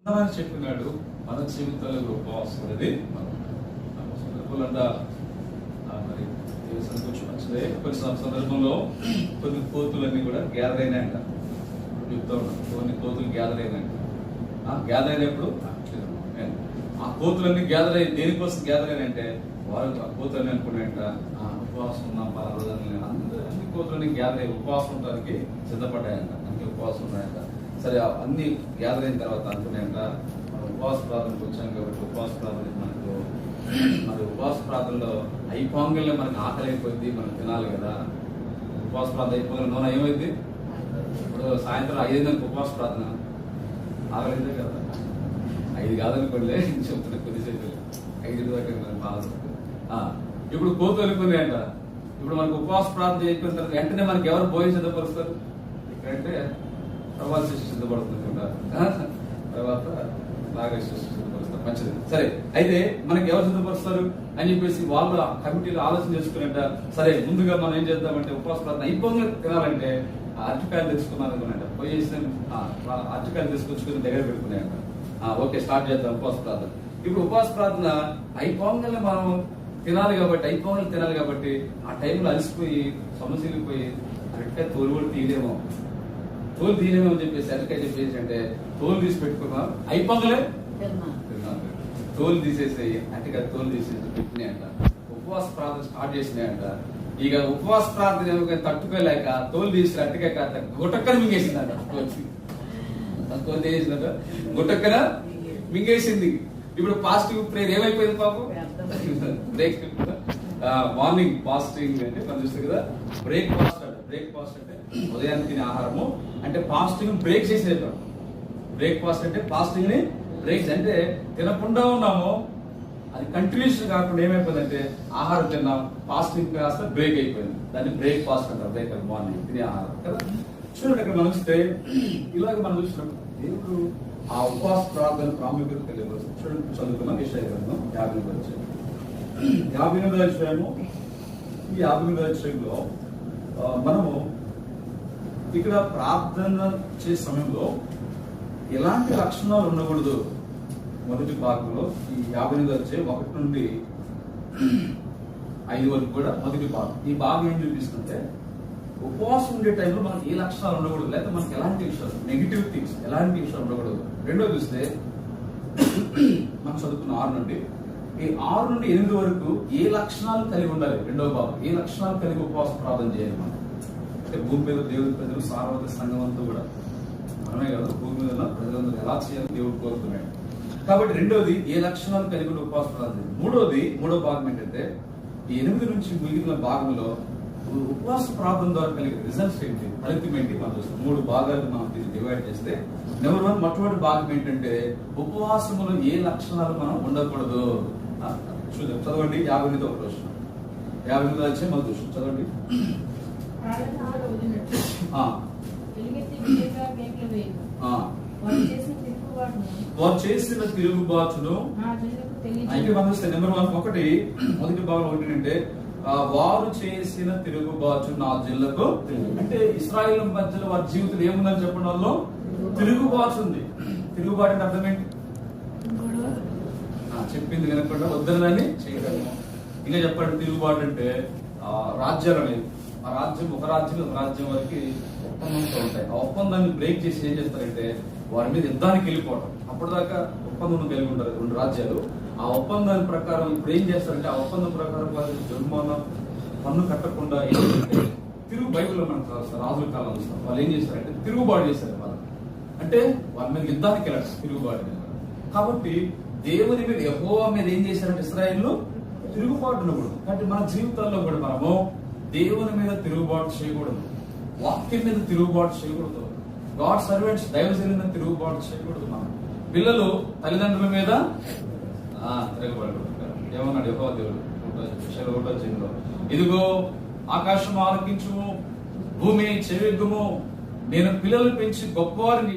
చెప్పినాడు మన జీవితంలో ఉపవాసం అనేది సందర్భాలంట మరి కొంచెం మంచిదే. కొన్ని సందర్భంలో కొన్ని కోతులన్నీ కూడా గ్యాదర్ అయినాయంట. చెప్తా ఉన్నాం కొన్ని కోతులు గ్యాదర్ అయినాయంట. గ్యాదర్ అయినప్పుడు ఆ కోతులన్నీ గ్యాదర్ అయ్యి దేనికోసం గ్యాదర్ అయినాయంటే వాళ్ళు ఆ కోతులన్నీ అనుకున్నాయంట ఉపవాసం ఉన్నాం పలానా అన్ని కోతులన్నీ గ్యాదర్ అయ్యి ఉపవాసం ఉండడానికి సిద్ధపడ్డాయంట. అందుకే ఉపవాసం ఉన్నాయంట. సరే అన్ని గ్యాదర్ అయిన తర్వాత అనుకున్నాయంట మనం ఉపవాస ప్రార్థనకు వచ్చాం కాబట్టి ఉపవాస ప్రార్థన మనకు మరి ఉపవాస ప్రార్థనలో అయిపోంగల్లో మనకు ఆకలి అయిపోయింది, మనం తినాలి కదా. ఉపవాస ప్రార్థన అయిపోగల నూనె ఏమైంది? ఇప్పుడు సాయంత్రం 5 ఉపవాస ప్రార్థన ఆగలేదే కదా. 5 కాదనుకోండి చెప్తున్నా కొద్దిసేపు 5 దాకా బాధ. ఇప్పుడు కోతులు అనుకున్నాయంట. ఇప్పుడు మనకు ఉపవాస ప్రార్థన అయిపోయిన తర్వాత వెంటనే మనకి ఎవరు భోజనం సిద్ధపరుస్తారు? ఇక్కడంటే ప్రభావ శిష్యు సిద్ధపడుతుంది తర్వాత నాగ శిష్యు సిద్ధపరుస్తారు. మంచిది. సరే, అయితే మనకి ఎవరు సిద్ధపరుస్తారు అని చెప్పేసి వాళ్ళు కమిటీలో ఆలోచన చేసుకునేట. సరే, ముందుగా మనం ఏం చేద్దామంటే ఉపవాస ప్రార్థన అయిపోగా తినాలంటే అరటికాయలు తెచ్చుకున్నారు అనుకున్నాయంట. పోయేసి అరటికాయలు తీసుకొచ్చుకుని దగ్గర పెట్టుకున్నాయంట. ఓకే, స్టార్ట్ చేద్దాం ఉపవాస ప్రార్థన. ఇప్పుడు ఉపవాస ప్రార్థన అయిపోగానే మనం తినాలి కాబట్టి ఆ టైంలో అలసిపోయి సమస్యలిపోయి అరటికాయ తోలు కూడా తీయలేమో అని చెప్పేసి అరటికాయ చెప్పేసి అంటే తోలు తీసి పెట్టుకున్నాం. అయిపోగలే తోలు తీసేసి అరటికాయ తోలు తీసేసి పెట్టినాయంట. ఉపవాస ప్రార్థన స్టార్ట్ చేసినాయంట. ఇక ఉపవాస ప్రార్థన తట్టుకోలేక తోలు తీసి అరటికాయ కాస్త గుటక్కన మింగేసిందంట. తోలు తీసేసిందంట, గుటక్కన మింగేసింది. ఇప్పుడు పాజిటివ్ ప్రేయర్ ఏమైపోయింది పాపం? బ్రేక్ మార్నింగ్ ఫాస్టింగ్ అంటే మనం చూస్తాం కదా. బ్రేక్ఫాస్ట్ అంటే ఉదయాన్ని తినే ఆహారము అంటే ఫాస్టింగ్ బ్రేక్ చేసేటం. బ్రేక్ఫాస్ట్ అంటే ఫాస్టింగ్ ని బ్రేక్ అంటే తినకుండా ఉన్నాము, అది కంటిన్యూస్ కాకుండా ఏమైపోయిందంటే ఆహారం తిన్నాం, ఫాస్టింగ్ కాస్త బ్రేక్ అయిపోయింది. దాన్ని బ్రేక్ఫాస్ట్ అంటారు. బ్రేక్ మార్నింగ్ తినే ఆహారం కదా. చూడండి, ఇక్కడ మనం చూస్తే ఇలాగ మనం చూసినాం దేవుడు ఆ ఉపవాస ప్రార్థన ప్రాముఖ్యత తెలియవచ్చు. చూడండి, చదువుకున్నాం యెషయా గ్రంథం 58వ అధ్యాయము. ఈ 58వ అధ్యాయంలో మనము ఇక్కడ ప్రార్థన చేసే సమయంలో ఎలాంటి లక్షణాలు ఉండకూడదు. మొదటి భాగంలో ఈ 58వ అధ్యాయం 1 నుండి 5 వరకు కూడా మొదటి భాగం. ఈ భాగం ఏం చూపిస్తుంటే ఉపవాసం ఉండే టైంలో మనకి ఏ లక్షణాలు ఉండకూడదు, లేకపోతే మనకి ఎలాంటి విషయాలు నెగిటివ్ థింగ్స్ ఎలాంటి విషయాలు ఉండకూడదు. రెండో చూస్తే మనం చదువుకున్న 6 నుండి 8 వరకు ఏ లక్షణాలు కలిగి ఉండాలి. రెండో భాగం ఏ లక్షణాలు కలిగి ఉపవాస ప్రార్థన చేయాలి మనం అంటే భూమి మీద దేవుడి ప్రజలు సార్వత్రిక సంఘం అంతా కూడా మనమే కదా. భూమి మీద ఉన్న ప్రజలందరూ ఎలా చేయాలి దేవుడు కోరుతున్నాడు కాబట్టి రెండోది ఏ లక్షణాలు కలిగి ఉండే ఉపవాస ప్రార్థన. మూడో భాగం ఏంటంటే ఈ 8 నుంచి మిగిలిన భాగంలో ఉపవాస ప్రార్థన ద్వారా కలిగే రిజల్ట్స్ ఏంటి, ఫలితం ఏంటి మనం చూస్తాం. 3 భాగాలు మనం దీన్ని డివైడ్ చేస్తే నెంబర్ 1 మొట్టమొదటి భాగం ఏంటంటే ఉపవాసములో ఏ లక్షణాలు మనం ఉండకూడదు. చూద్దాం, చదవండి. 58వ ప్రశ్న 58వ అధ్యాయం మొదటి చూసి చదవండి. వారు చేసిన తిరుగుబాటును అయితే మనం చూస్తే నెంబర్ 1 మొదటి భాగం ఏంటంటే వారు చేసిన తిరుగుబాటు నా జిల్లకు అంటే ఇశ్రాయేలు మధ్యలో వారి జీవితం ఏముందని చెప్పడం వల్ల తిరుగుబాటు ఉంది. తిరుగుబాటు అంటే అర్థం ఏంటి? చెప్పింది కనుక వద్దనని చేయగలము. ఇంకా చెప్పండి, తిరుగుబాటు అంటే రాజ్యాలు అనేవి ఆ రాజ్యం ఒక రాజ్యం వరకు ఒప్పందంతో ఉంటాయి. ఆ ఒప్పందాన్ని బ్రేక్ చేసి ఏం చేస్తారంటే వారి మీద యుద్ధానికి వెళ్ళిపోవడం. అప్పటిదాకా ఒప్పందం కలిగి ఉంటారు 2 రాజ్యాలు. ఆ ఒప్పందాల ప్రకారం ఇప్పుడు ఏం చేస్తారంటే ఆ ఒప్పందం ప్రకారం వారి జన్మానం పన్ను కట్టకుండా ఏంటంటే బైబిల్లో మనకు రాజుల కాలం వస్తాం. వాళ్ళు ఏం చేస్తారంటే తిరుగుబాటు చేస్తారు. వాళ్ళు అంటే వాళ్ళ మీద యుద్ధానికి వెళ్ళారు తిరుగుబాటు. కాబట్టి దేవుని మీద యెహోవా మీద ఏం చేశారంటే ఇశ్రాయేలు తిరుగుబాటు ఉండకూడదు. కాబట్టి మన జీవితాల్లో కూడా మనము దేవుని మీద తిరుగుబాటు చేయకూడదు, వాక్యం మీద తిరుగుబాటు చేయకూడదు, గాడ్ సర్వెంట్స్ దైవజనుల మీద తిరుగుబాటు చేయకూడదు. మనం పిల్లలు తల్లిదండ్రుల మీద తిరగబడకూడదు. ఏమన్నాడు యెహోవా దేవుడు 1వ అధ్యాయంలో, ఇదిగో ఆకాశం ఆలకించుము, భూమి చెవిగ్గుము, నేను పిల్లలు పెంచి గొప్పవారిని